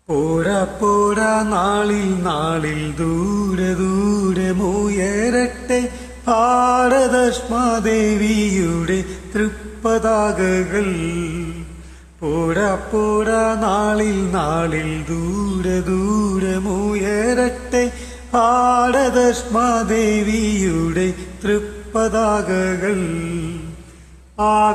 പോരാ പോരാ നാളിൽ നാളിൽ ദൂരെ ദൂരെ മുയരട്ടെ ഭാരതശ്മാദേവിയുടെ തൃപ്പതാകകൾ. പോരാ പോരാ നാളിൽ നാളിൽ ദൂരെ ദൂരെ മുയരട്ടെ ഭാരതശ്മാദേവിയുടെ തൃപ്പതാകകൾ. ആകാശപ്പൊയ്കയിൽ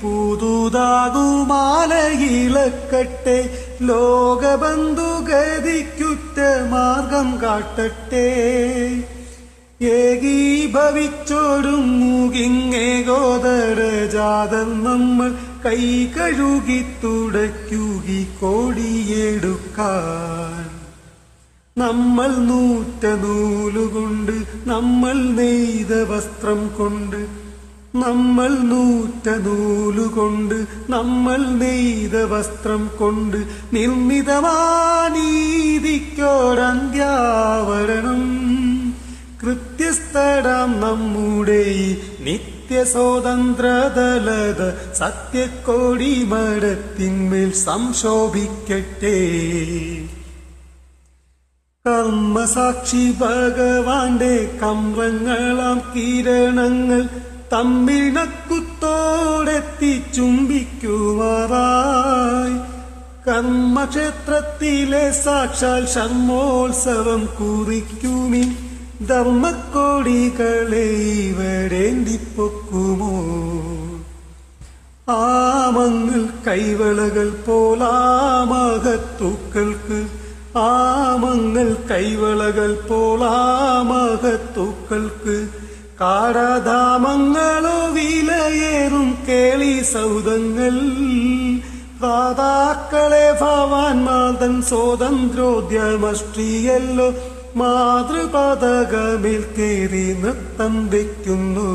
പുതുതാകുമാലയിളക്കട്ടെ ലോകബന്ധുഗതിക്കുറ്റ മാർഗം കാട്ടട്ടെ. ഏകീഭവിച്ചൊരുങ്ങുകിങ്ങേകോദരജാതം നമ്മൾ കൈ കഴുകി തുടയ്ക്കുകി കോടിയെടുക്കാൻ. നമ്മൾ നൂറ്റ നൂലുകൊണ്ട് നമ്മൾ നെയ്ത വസ്ത്രം കൊണ്ട് നമ്മൾ നൂറ്റ നൂലുകൊണ്ട് നമ്മൾ നെയ്ത വസ്ത്രം കൊണ്ട് നിർമ്മിതമാനീതിക്കോരന്ത്യാവരണം. കൃത്യസ്ഥരാം നമ്മുടെ നിത്യസ്വതന്ത്രദലത സത്യക്കോടി മരത്തിന്മേൽ സംശോഭിക്കട്ടെ. കർമ്മസാക്ഷി ഭഗവാന്റെ കമ്രങ്ങളാം കിരണങ്ങൾ തമ്മിൽ നക്കുത്തോടെത്തി ചുംബിക്കുമാറായി. കർമ്മക്ഷേത്രത്തിലെ സാക്ഷാൽ ശർമ്മോത്സവം കുറിക്കുമി ധർമ്മക്കോടികളെ ഇവരേന്തിപ്പൊക്കുമോ. ആമങ്ങൾ കൈവളകൾ പോലാമഹത്തൂക്കൾക്ക് ആമങ്ങൾ കൈവളകൾ പോലാമഹത്തൂക്കൾക്ക് കാരാധാമങ്ങളോ വിലയേറും കേളി സൗധങ്ങൾ. ദാതാക്കളെ ഭവാൻമാതൻ സ്വാതന്ത്രോദ്യമഷ്ട്രിയല്ലോ മാതൃപതകമേൽ കേറി നൃത്തം വയ്ക്കുന്നു.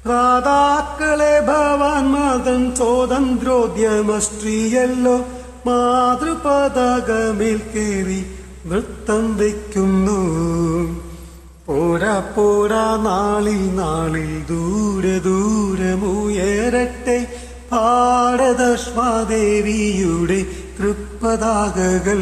ദാതാക്കളെ ഭവാൻമാതൻ സ്വാതന്ത്രോദ്യമഷ്ട്രിയല്ലോ മാതൃപതാകമേൽ കേറി നൃത്തം വയ്ക്കുന്നു. പോരാ പോരാ നാളിൽ നാളിൽ ദൂരെ ദൂരെ മുയരട്ടെ ഭാരതശ്മാദേവിയുടെ തൃപ്പതാകകൾ.